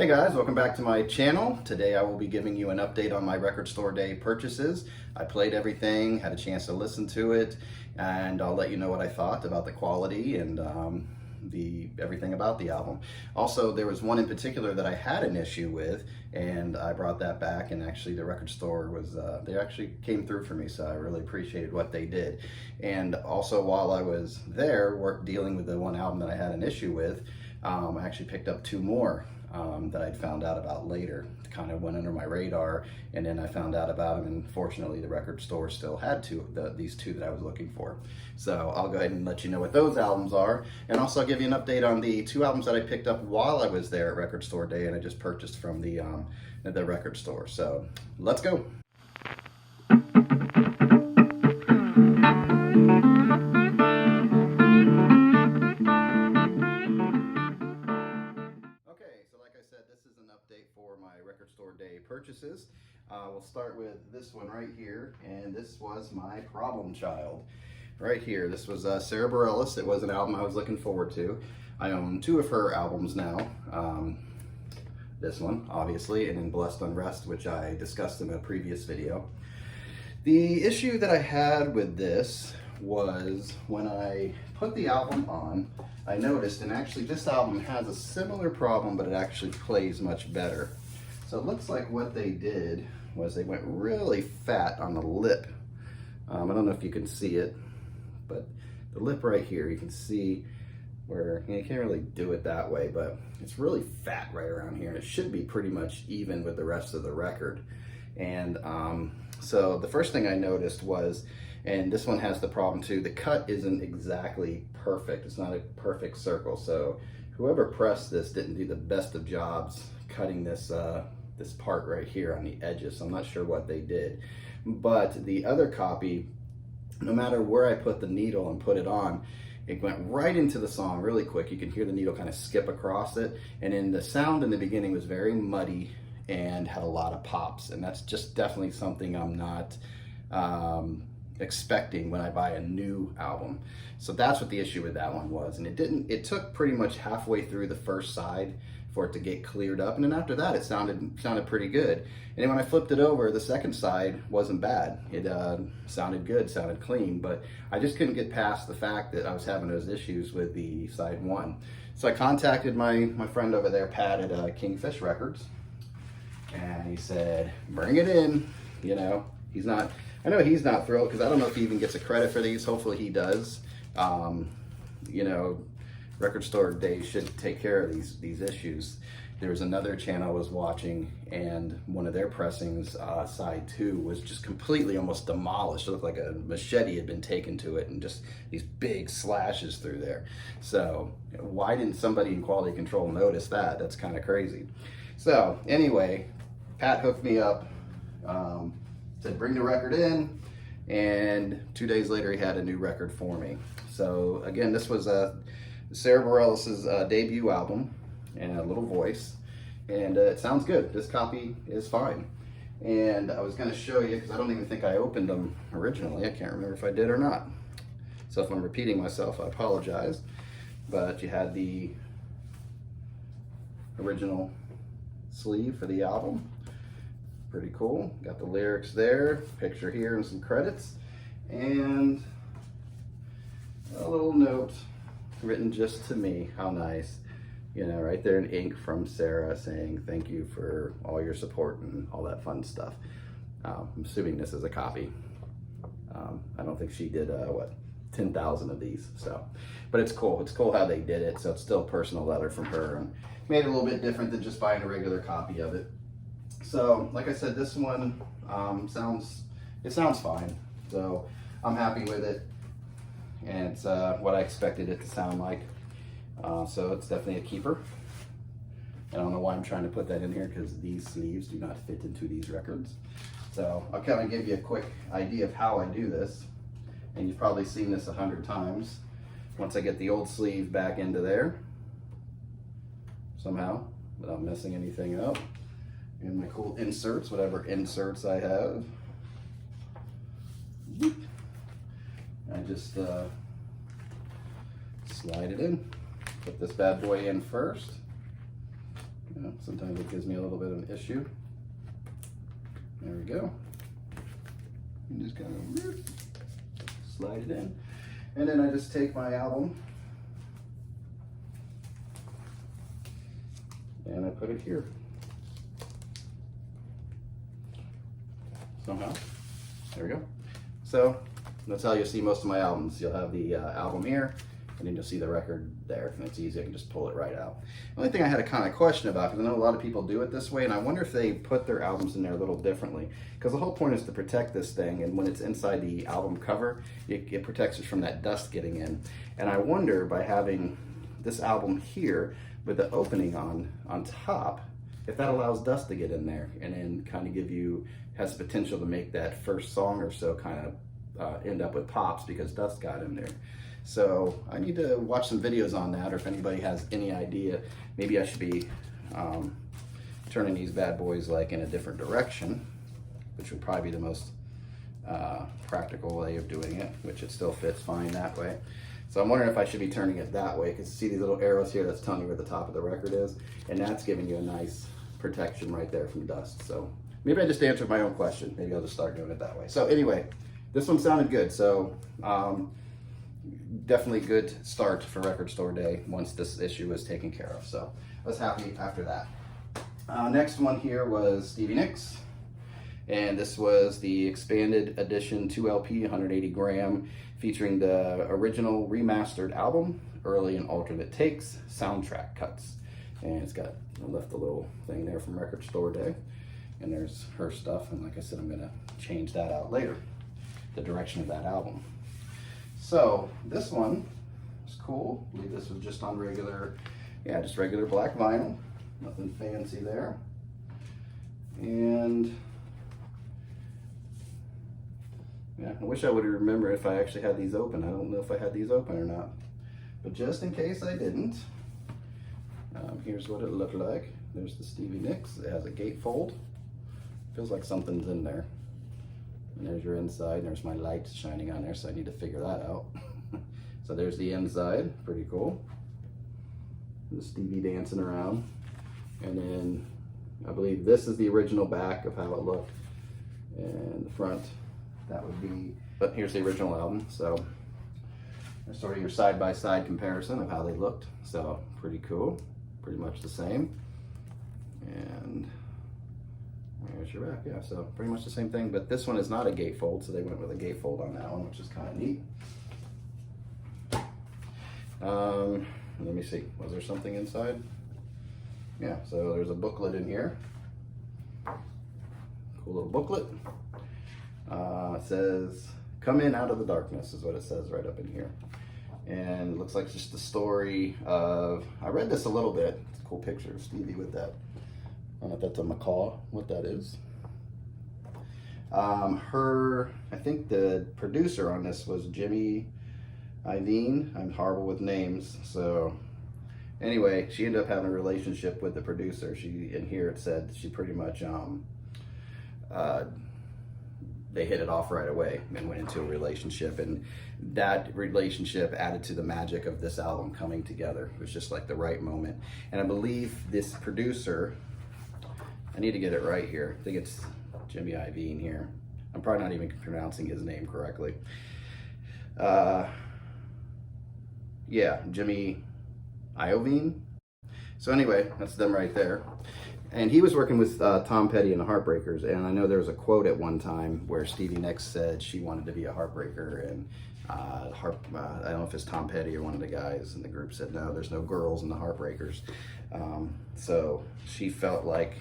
Hey guys, welcome back to my channel. Today I will be giving you an update on my record store day purchases. I played everything, had a chance to listen to it, and I'll let you know what I thought about the quality and everything about the album. Also, there was one in particular that I had an issue with, and I brought that back, and actually the record store was, they actually came through for me, so I really appreciated what they did. And also while I was there dealing with the one album that I had an issue with, I actually picked up two more that I'd found out about later. It kind of went under my radar, and then I found out about them, and fortunately the record store still had these two that I was looking for. So I'll go ahead and let you know what those albums are, and also I'll give you an update on the two albums that I picked up while I was there at Record Store Day, and I just purchased from the record store. So let's go. For my record store day purchases. We'll start with this one right here, and this was my problem child right here. This was Sarah Bareilles. It was an album I was looking forward to. I own two of her albums now. This one, obviously, and then Blessed Unrest, which I discussed in a previous video. The issue that I had with this was when I put the album on, I noticed, and actually this album has a similar problem, but it actually plays much better. So it looks like what they did was they went really fat on the lip. I don't know if you can see it, but the lip right here, you can see where, you can't really do it that way, but it's really fat right around here, and it should be pretty much even with the rest of the record. And so the first thing I noticed was, and this one has the problem too, the cut isn't exactly perfect. It's not a perfect circle. So whoever pressed this didn't do the best of jobs cutting this this part right here on the edges. So I'm not sure what they did. But the other copy, no matter where I put the needle and put it on, it went right into the song really quick. You can hear the needle kind of skip across it. And then the sound in the beginning was very muddy and had a lot of pops. And that's just definitely something I'm not expecting when I buy a new album. So that's what the issue with that one was. And it took pretty much halfway through the first side for it to get cleared up. And then after that, it sounded pretty good. And then when I flipped it over, the second side wasn't bad. It sounded good, sounded clean, but I just couldn't get past the fact that I was having those issues with the side one. So I contacted my friend over there, Pat at Kingfish Records, and he said, bring it in. You know, I know he's not thrilled, because I don't know if he even gets a credit for these. Hopefully he does. You know, Record Store Day should take care of these issues. There was another channel I was watching, and one of their pressings, side 2, was just completely almost demolished. It looked like a machete had been taken to it, and just these big slashes through there. So why didn't somebody in quality control notice that? That's kind of crazy. So anyway, Pat hooked me up, said bring the record in, and 2 days later he had a new record for me. So again, this was Sarah Bareilles' debut album, and a little voice, and it sounds good. This copy is fine. And I was going to show you, because I don't even think I opened them originally. I can't remember if I did or not. So if I'm repeating myself, I apologize. But you had the original sleeve for the album. Pretty cool. Got the lyrics there, picture here, and some credits, and a little note written just to me. How nice. You know, right there in ink from Sarah saying thank you for all your support and all that fun stuff. I'm assuming this is a copy. I don't think she did, 10,000 of these. So, but it's cool. It's cool how they did it. So it's still a personal letter from her, and made it a little bit different than just buying a regular copy of it. So, like I said, this one sounds fine. So I'm happy with it, and it's what I expected it to sound like. So it's definitely a keeper. I don't know why I'm trying to put that in here, because these sleeves do not fit into these records. So I'll kind of give you a quick idea of how I do this, and you've probably seen this 100 times. Once I get the old sleeve back into there, somehow, without messing anything up, and my cool inserts, whatever inserts I have, I just slide it in. Put this bad boy in first, Sometimes it gives me a little bit of an issue. There we go. And just kind of slide it in. And then I just take my album and I put it here. Somehow. There we go. So that's how you'll see most of my albums. You'll have the album here, and then you'll see the record there, and it's easy. I can just pull it right out. The only thing I had a kind of question about, because I know a lot of people do it this way, and I wonder if they put their albums in there a little differently, because the whole point is to protect this thing, and when it's inside the album cover, it protects it from that dust getting in. And I wonder, by having this album here with the opening on top, if that allows dust to get in there, and then kind of has the potential to make that first song or so kind of end up with pops because dust got in there. So I need to watch some videos on that, or if anybody has any idea, maybe I should be turning these bad boys like in a different direction, which would probably be the most practical way of doing it, which it still fits fine that way. So I'm wondering if I should be turning it that way, because see these little arrows here, that's telling you where the top of the record is, and that's giving you a nice protection right there from dust. So maybe I just answered my own question. Maybe I'll just start doing it that way. So anyway, this one sounded good. So definitely good start for Record Store Day once this issue was taken care of. So I was happy after that. Next one here was Stevie Nicks. And this was the expanded edition 2LP 180 gram featuring the original remastered album, early and alternate takes, soundtrack cuts. And it's got, I left a little thing there from Record Store Day. And there's her stuff. And like I said, I'm gonna change that out later, the direction of that album. So this one is cool. I believe this was just on regular, just regular black vinyl. Nothing fancy there. And yeah, I wish I would remember if I actually had these open. I don't know if I had these open or not. But just in case I didn't, here's what it looked like. There's the Stevie Nicks. It has a gatefold. Feels like something's in there. And there's your inside. And there's my light shining on there, so I need to figure that out. So there's the inside. Pretty cool. The Stevie dancing around. And then I believe this is the original back of how it looked. And the front, that would be, but here's the original album. So there's sort of your side-by-side comparison of how they looked. So pretty cool, pretty much the same. And there's your back, yeah, so pretty much the same thing, but this one is not a gatefold, so they went with a gatefold on that one, which is kind of neat. Let me see, was there something inside? Yeah, so there's a booklet in here. Cool little booklet. It says, "Come in out of the darkness," is what it says right up in here. And it looks like just the story of, I read this a little bit. It's a cool picture of Stevie with that. I don't know if that's a macaw, what that is. I think the producer on this was Jimmy Iovine. I'm horrible with names, so anyway, she ended up having a relationship with the producer. In here it said she pretty much they hit it off right away and went into a relationship, and that relationship added to the magic of this album coming together. It was just like the right moment. And I believe this producer, I need to get it right here. I think it's Jimmy Iovine here. I'm probably not even pronouncing his name correctly. Yeah, Jimmy Iovine. So anyway, that's them right there. And he was working with Tom Petty and the Heartbreakers, and I know there was a quote at one time where Stevie Nicks said she wanted to be a heartbreaker, and I don't know if it's Tom Petty or one of the guys in the group said, no, there's no girls in the Heartbreakers. So she felt like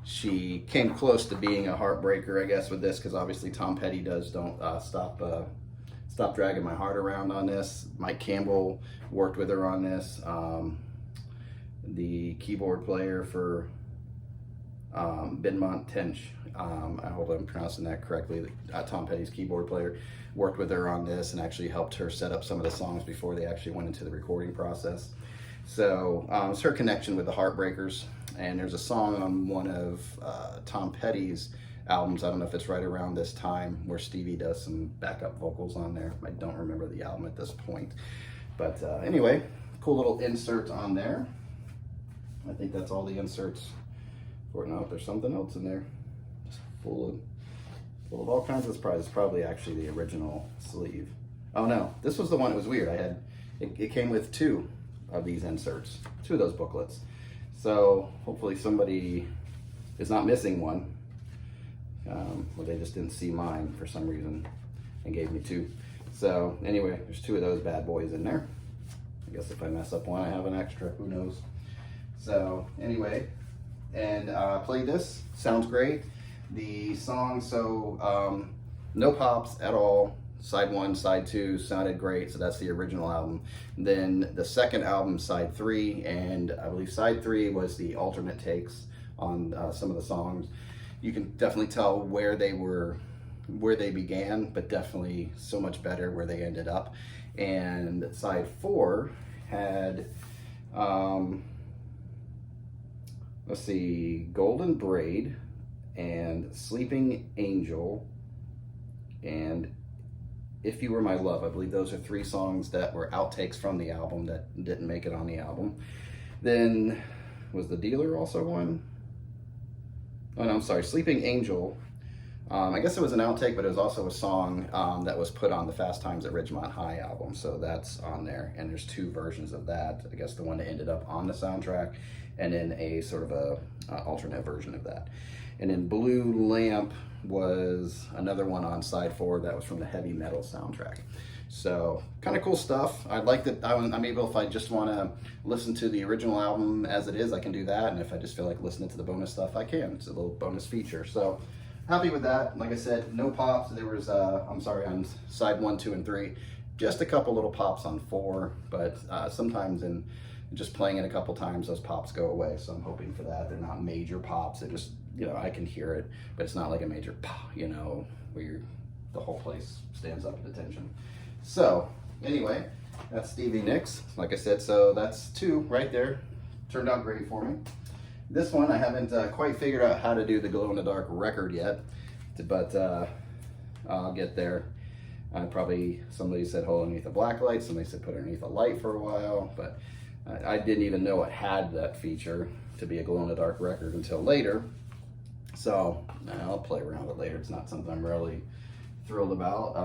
she came close to being a heartbreaker, I guess, with this, because obviously Tom Petty does Don't Stop Dragging My Heart Around on this. Mike Campbell worked with her on this. The keyboard player for Benmont Tench, I hope I'm pronouncing that correctly, Tom Petty's keyboard player, worked with her on this and actually helped her set up some of the songs before they actually went into the recording process. So it's her connection with the Heartbreakers. And there's a song on one of Tom Petty's albums, I don't know if it's right around this time, where Stevie does some backup vocals on there. I don't remember the album at this point. But anyway, cool little insert on there. I think that's all the inserts for it. Now, if there's something else in there, just full of all kinds of surprises. Probably actually the original sleeve. Oh no, this was the one that was weird. I had, it came with 2 of these inserts, 2 of those booklets. So hopefully somebody is not missing one. Well, they just didn't see mine for some reason and gave me 2. So anyway, there's 2 of those bad boys in there. I guess if I mess up one, I have an extra, who knows. So anyway, and played this, sounds great. The song, so no pops at all. Side 1, side 2 sounded great, so that's the original album. Then the second album, side 3, and I believe side 3 was the alternate takes on some of the songs. You can definitely tell where they began, but definitely so much better where they ended up. And side 4 had, let's see, Golden Braid and Sleeping Angel and If You Were My Love. I believe those are 3 songs that were outtakes from the album that didn't make it on the album. Then was The Dealer also one? Oh no, I'm sorry, Sleeping Angel. I guess it was an outtake, but it was also a song that was put on the Fast Times at Ridgemont High album, so that's on there. And there's 2 versions of that. I guess the one that ended up on the soundtrack, and then a sort of a alternate version of that. And then Blue Lamp was another one on side 4 that was from the heavy metal soundtrack. So kind of cool stuff. I like that I'm able, if I just want to listen to the original album as it is, I can do that. And if I just feel like listening to the bonus stuff, I can. It's a little bonus feature. So happy with that. Like I said, no pops. There was, I'm sorry, on side 1, 2, and 3, just a couple little pops on 4, but sometimes in just playing it a couple times, those pops go away. So I'm hoping for that. They're not major pops. They're just, you know, I can hear it, but it's not like a major pop, you know, where the whole place stands up at attention. So anyway, that's Stevie Nicks. Like I said, so that's 2 right there. Turned out great for me. This one, I haven't quite figured out how to do the glow-in-the-dark record yet, but I'll get there. Somebody said hold underneath a black light, somebody said put underneath a light for a while, but I didn't even know it had that feature to be a glow-in-the-dark record until later. So I'll play around with it later. It's not something I'm really thrilled about.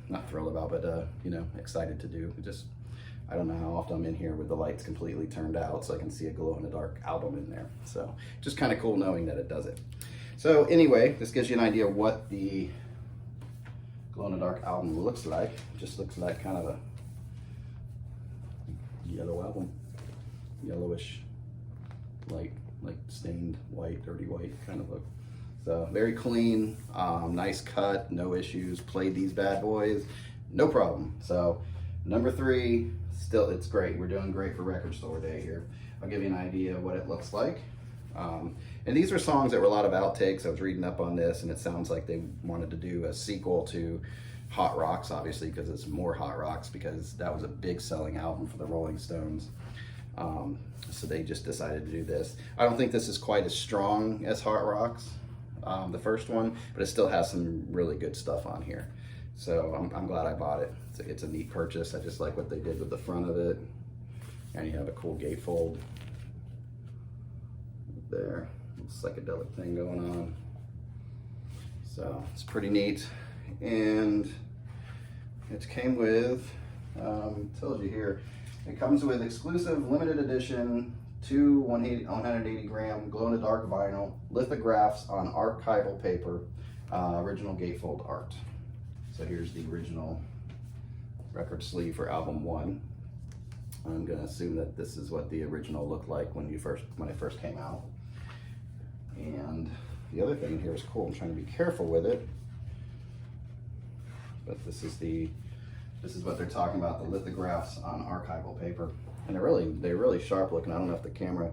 Not thrilled about, but you know, excited to do. I don't know how often I'm in here with the lights completely turned out so I can see a glow-in-the-dark album in there. So just kind of cool knowing that it does it. So anyway, this gives you an idea of what the glow-in-the-dark album looks like. It just looks like kind of a yellow album. Yellowish, light, like stained white, dirty white kind of look. So very clean, nice cut, no issues. Played these bad boys, no problem. So number 3, still, it's great. We're doing great for Record Store Day here. I'll give you an idea of what it looks like. And these are songs that were a lot of outtakes. I was reading up on this, and it sounds like they wanted to do a sequel to Hot Rocks, obviously, because it's more Hot Rocks, because that was a big selling album for the Rolling Stones. So they just decided to do this. I don't think this is quite as strong as Hot Rocks, the first one, but it still has some really good stuff on here. So I'm glad I bought it. It's a neat purchase. I just like what they did with the front of it. And you have a cool gatefold there. Psychedelic thing going on. So it's pretty neat. And it came with, tells you here, it comes with exclusive limited edition 2 180 gram glow-in-the-dark vinyl, lithographs on archival paper, original gatefold art. So here's the original record sleeve for album 1. I'm gonna assume that this is what the original looked like when it first came out. And the other thing here is cool. I'm trying to be careful with it, but this is what they're talking about, the lithographs on archival paper. And they're really sharp looking. I don't know if the camera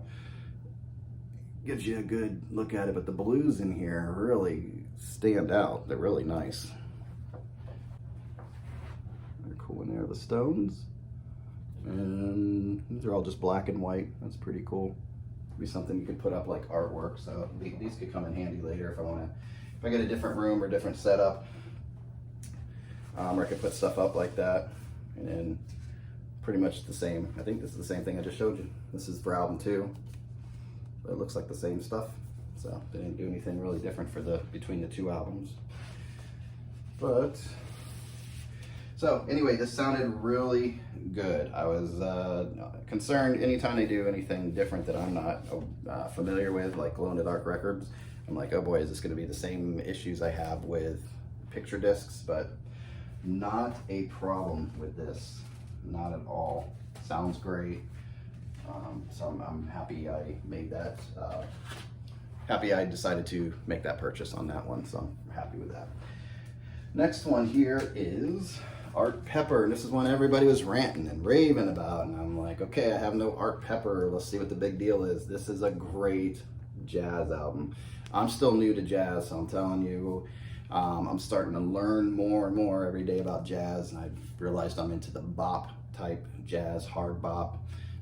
gives you a good look at it, but the blues in here really stand out. They're really nice. They're cool in there, the Stones. And these are all just black and white. That's pretty cool. Be something you could put up like artwork. So these could come in handy later if I get a different room or different setup. Or I could put stuff up like that. And then pretty much the same. I think this is the same thing I just showed you. This is for album 2. it looks like the same stuff. So they didn't do anything really different for between the two albums. But so anyway, this sounded really good. I was concerned anytime they do anything different that I'm not familiar with, like Glow in the Dark Records. I'm like, oh boy, is this going to be the same issues I have with picture discs? But not a problem with this, not at all. Sounds great. So I'm happy I made that. Happy I decided to make that purchase on that one. So I'm happy with that. Next one here is Art Pepper, and this is one everybody was ranting and raving about, and I'm like, okay, I have no Art Pepper, let's see what the big deal is. This is a great jazz album. I'm still new to jazz, so I'm telling you, I'm starting to learn more and more every day about jazz, and I've realized I'm into the bop type jazz, hard bop,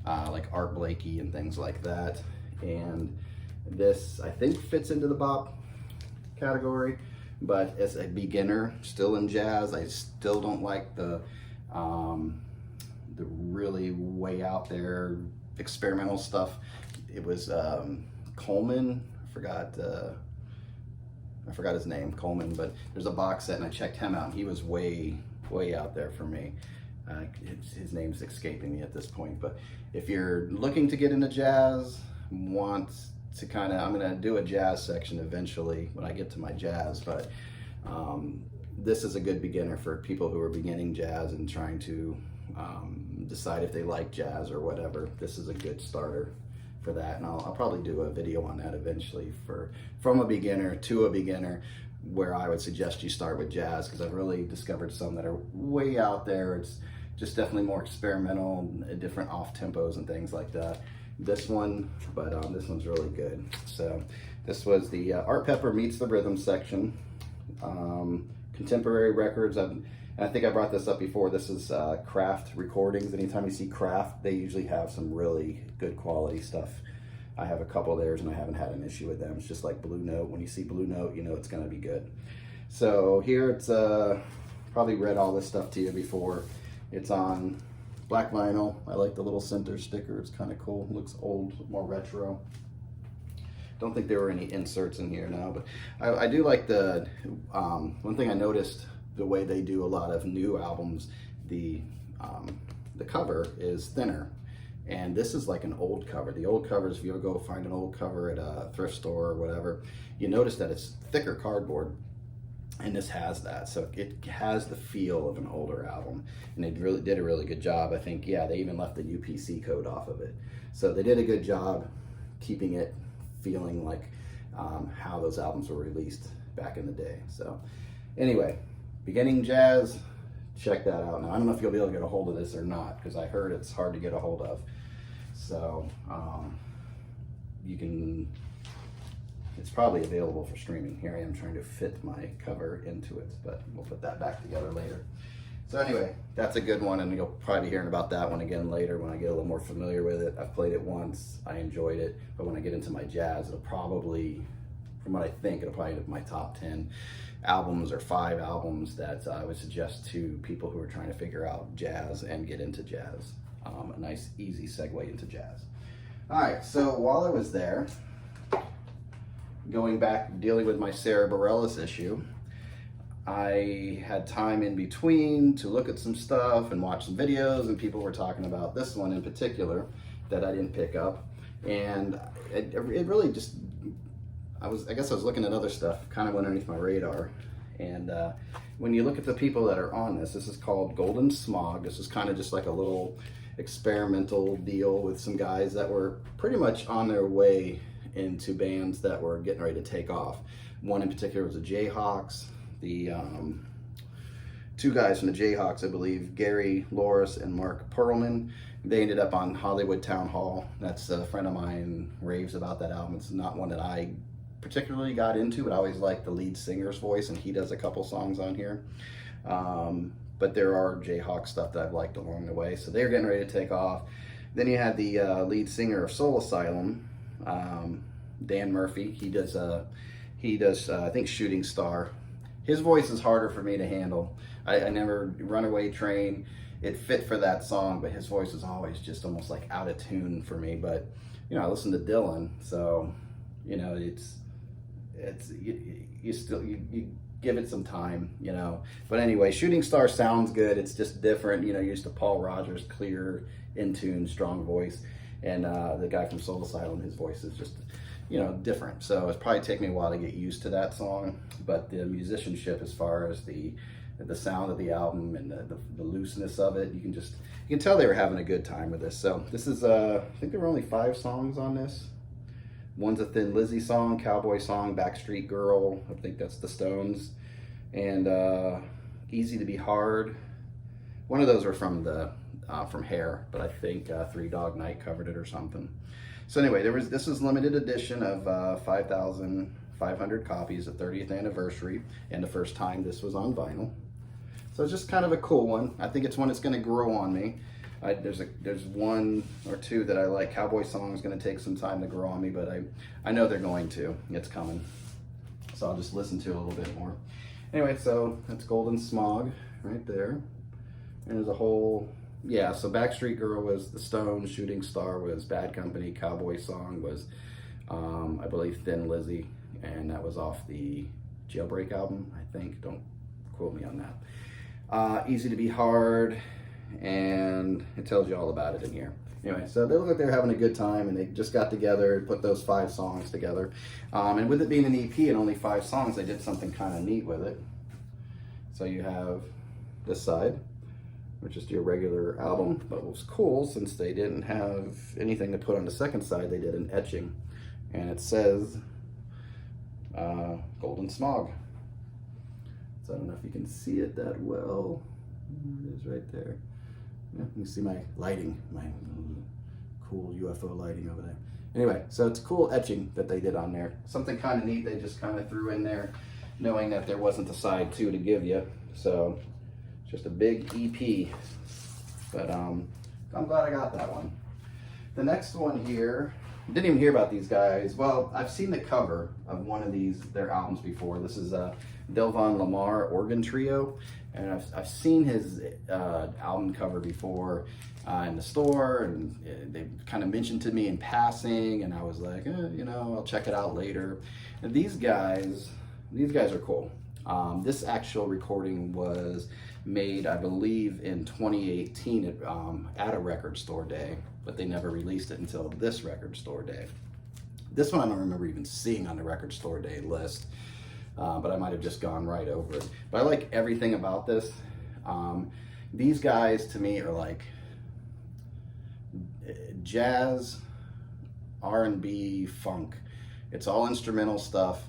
like Art Blakey and things like that, and this, I think, fits into the bop category. But as a beginner, still in jazz, I still don't like the really way out there experimental stuff. It was Coleman. I forgot his name, Coleman. But there's a box set, and I checked him out, and he was way out there for me. His name's escaping me at this point. But if you're looking to get into jazz, to kind of, I'm gonna do a jazz section eventually when I get to my jazz, but this is a good beginner for people who are beginning jazz and trying to decide if they like jazz or whatever. This is a good starter for that, and I'll probably do a video on that eventually from a beginner to a beginner, where I would suggest you start with jazz, because I've really discovered some that are way out there. It's just definitely more experimental, different off tempos and things like that. This one, but this one's really good. So this was the Art Pepper Meets the Rhythm section. Contemporary records. I think I brought this up before. This is Kraft recordings. Anytime you see Kraft, they usually have some really good quality stuff. I have a couple of theirs and I haven't had an issue with them. It's just like Blue Note. When you see Blue Note, you know it's gonna be good. So here it's probably read all this stuff to you before. It's on black vinyl. I like the little center sticker. It's kind of cool. Looks old, more retro. Don't think there were any inserts in here now, but I do like the one thing I noticed, the way they do a lot of new albums, the cover is thinner, and this is like an old cover. The old covers, if you ever go find an old cover at a thrift store or whatever, you notice that it's thicker cardboard. And this has that, so it has the feel of an older album, and they really did a really good job. I think, yeah, they even left the UPC code off of it, so they did a good job keeping it feeling like how those albums were released back in the day. So anyway, beginning jazz, check that out. Now I don't know if you'll be able to get a hold of this or not, because I heard it's hard to get a hold of. So you can. It's probably available for streaming. Here I am trying to fit my cover into it, but we'll put that back together later. So anyway, that's a good one, and you'll probably be hearing about that one again later when I get a little more familiar with it. I've played it once, I enjoyed it, but when I get into my jazz, it'll probably, from what I think, it'll probably be my top 10 albums or 5 albums that I would suggest to people who are trying to figure out jazz and get into jazz. A nice, easy segue into jazz. All right, so while I was there, going back, dealing with my Sarah Bareilles issue, I had time in between to look at some stuff and watch some videos, and people were talking about this one in particular that I didn't pick up, and it really just, I guess I was looking at other stuff, kind of went underneath my radar, and when you look at the people that are on this is called Golden Smog. This is kind of just like a little experimental deal with some guys that were pretty much on their way into bands that were getting ready to take off. One in particular was the Jayhawks. The 2 guys from the Jayhawks, I believe, Gary Loris and Mark Perlman, they ended up on Hollywood Town Hall. That's a friend of mine raves about that album. It's not one that I particularly got into, but I always like the lead singer's voice, and he does a couple songs on here. But there are Jayhawk stuff that I've liked along the way. So they're getting ready to take off. Then you had the lead singer of Soul Asylum, Dan Murphy. He does I think Shooting Star. His voice is harder for me to handle. I never, Runaway Train, it fit for that song, but his voice is always just almost like out of tune for me. But you know, I listen to Dylan, so, you know, you still, you give it some time, you know. But anyway, Shooting Star sounds good. It's just different, you know. You're used to Paul Rogers, clear, in tune, strong voice, and the guy from Soul Asylum, his voice is just, you know, different. So it's probably taken me a while to get used to that song, but the musicianship, as far as the sound of the album and the looseness of it, you can tell they were having a good time with this. So this is I think there were only 5 songs on this. One's a Thin Lizzy song, Cowboy Song, Backstreet Girl, I think that's the Stones, and Easy to Be Hard. One of those are from Hair, but I think Three Dog Night covered it or something. So anyway, this was limited edition of 5,500 copies, the 30th anniversary, and the first time this was on vinyl. So it's just kind of a cool one. I think it's one that's going to grow on me. There's one or two that I like. Cowboy Song is going to take some time to grow on me, but I know they're going to. It's coming. So I'll just listen to it a little bit more. Anyway, so that's Golden Smog right there. And there's a whole, yeah, so Backstreet Girl was the Stones, Shooting Star was Bad Company, Cowboy Song was, I believe, Thin Lizzy, and that was off the Jailbreak album, I think. Don't quote me on that. Easy to Be Hard, and it tells you all about it in here. Anyway, so they look like they're having a good time, and they just got together and put those 5 songs together. And with it being an EP and only 5 songs, they did something kind of neat with it. So you have this side, which is your regular album, but what was cool, since they didn't have anything to put on the second side, they did an etching, and it says Golden Smog. So I don't know if you can see it that well. It is right there. Yeah, you can see my lighting, my cool UFO lighting over there. Anyway, so it's a cool etching that they did on there. Something kind of neat they just kind of threw in there, knowing that there wasn't the side 2 to give you. So just a big EP, but I'm glad I got that one. The next one here, didn't even hear about these guys. Well, I've seen the cover of one of their albums before. This is Delvon Lamar Organ Trio, and I've seen his album cover before in the store, and they kind of mentioned to me in passing, and I was like, you know, I'll check it out later. And these guys are cool. This actual recording was made, I believe, in 2018 at a record store day, but they never released it until this record store day. This one I don't remember even seeing on the record store day list, but I might have just gone right over it. But I like everything about this. These guys to me are like jazz, R&B, funk. It's all instrumental stuff.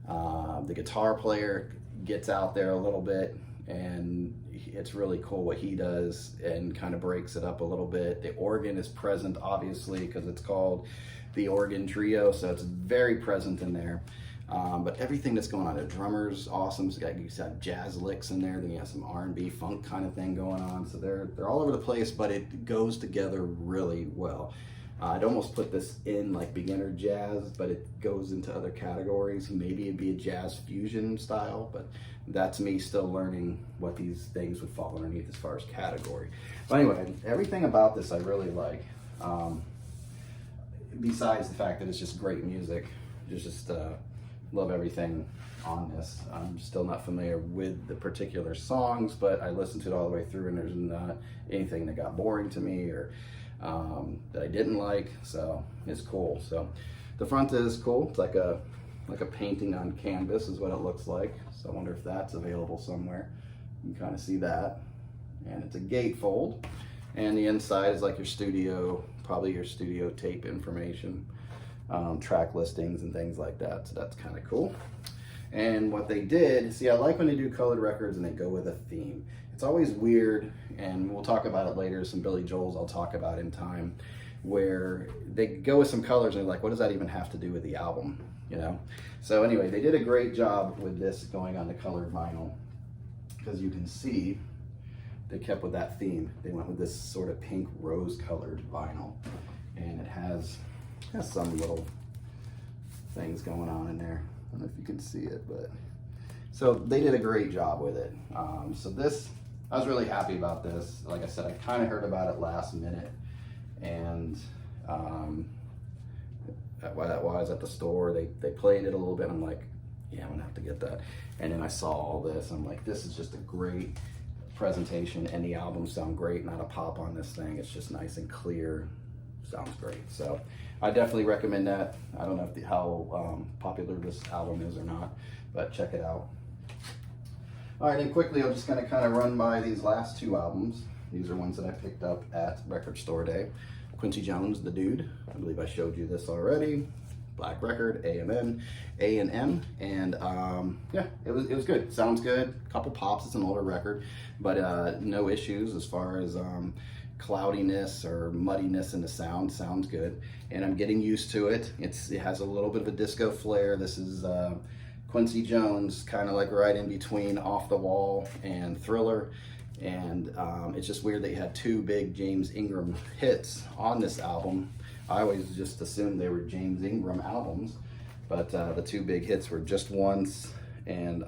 The guitar player gets out there a little bit, and it's really cool what he does and kind of breaks it up a little bit. The organ is present, obviously, because it's called the Organ Trio, so it's very present in there. But everything that's going on, the drummer's awesome. So you got jazz licks in there, then you have some R&B funk kind of thing going on. So they're all over the place, but it goes together really well. I'd almost put this in like beginner jazz, but it goes into other categories. Maybe it'd be a jazz fusion style, but that's me still learning what these things would fall underneath as far as category. But anyway, everything about this I really like. Besides the fact that it's just great music, just love everything on this. I'm still not familiar with the particular songs, but I listened to it all the way through, and there's not anything that got boring to me or that I didn't like, so it's cool. So the front is cool. It's like a painting on canvas is what it looks like. So I wonder if that's available somewhere. You can kind of see that. And it's a gatefold. And the inside is like your studio, probably your studio tape information, track listings and things like that. So that's kind of cool. And what they did, see, I like when they do colored records and they go with a theme. It's always weird, and we'll talk about it later. Some Billy Joel's I'll talk about in time, where they go with some colors and they're like, what does that even have to do with the album, you know? So anyway, they did a great job with this going on the colored vinyl, because you can see they kept with that theme. They went with this sort of pink rose colored vinyl, and it has some little things going on in there. I don't know if you can see it, but so they did a great job with it. So this, I was really happy about this. Like I said, I kind of heard about it last minute, and while I was at the store. They played it a little bit. I'm like, yeah, I'm gonna have to get that. And then I saw all this. I'm like, this is just a great presentation, and the albums sound great. Not a pop on this thing. It's just nice and clear. Sounds great. So I definitely recommend that. I don't know how popular this album is or not, but check it out. All right, and quickly, I'm just gonna kind of run by these last two albums. These are ones that I picked up at Record Store Day. Quincy Jones, The Dude. I believe I showed you this already. Black record, A&M, and yeah, it was good. Sounds good. Couple pops. It's an older record, but no issues as far as cloudiness or muddiness in the sound. Sounds good, and I'm getting used to it. It has a little bit of a disco flair. This is Quincy Jones, kind of like right in between Off the Wall and Thriller. And it's just weird that you had two big James Ingram hits on this album. I always just assumed they were James Ingram albums, but the two big hits were Just Once and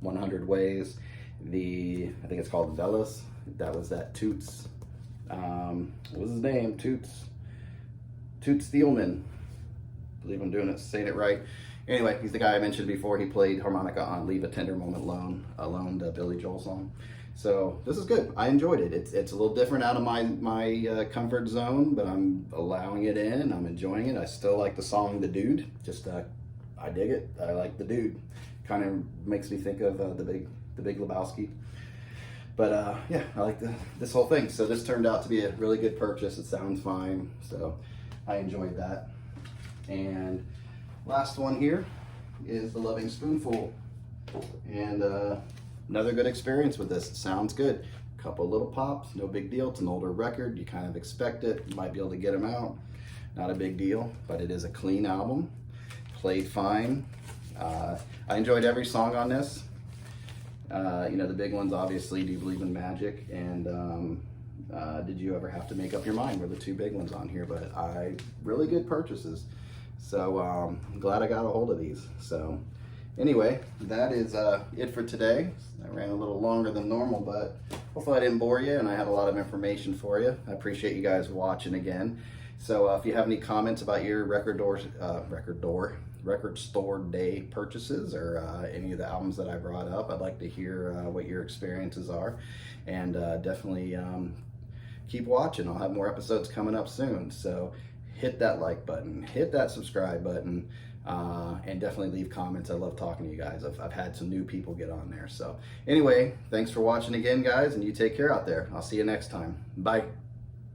100 Ways. I think it's called Vandals. That was that Toots. What was his name? Toots Thielman. I believe I'm saying it right. Anyway, he's the guy I mentioned before. He played harmonica on Leave a Tender Moment Alone, the Billy Joel song. So this is good. I enjoyed it. It's a little different out of my comfort zone, but I'm allowing it in. I'm enjoying it. I still like the song The Dude. Just I dig it. I like The Dude. Kind of makes me think of the Big Lebowski. But yeah, I like this whole thing. So this turned out to be a really good purchase. It sounds fine. So I enjoyed that. And last one here is The Loving Spoonful. And another good experience with this. It sounds good. Couple little pops, no big deal. It's an older record. You kind of expect it. You might be able to get them out. Not a big deal, but it is a clean album. Played fine. I enjoyed every song on this. You know, the big ones, obviously, Do You Believe in Magic? And Did You Ever Have to Make Up Your Mind were the two big ones on here, but really good purchases. So I'm glad I got a hold of these. So anyway, that is it for today. I ran a little longer than normal, but hopefully I didn't bore you and I had a lot of information for you. I appreciate you guys watching again. So if you have any comments about your record store day purchases or any of the albums that I brought up, I'd like to hear what your experiences are. And definitely keep watching. I'll have more episodes coming up soon. So hit that like button, hit that subscribe button, and definitely leave comments. I love talking to you guys. I've had some new people get on there. So anyway, thanks for watching again, guys, and you take care out there. I'll see you next time. Bye.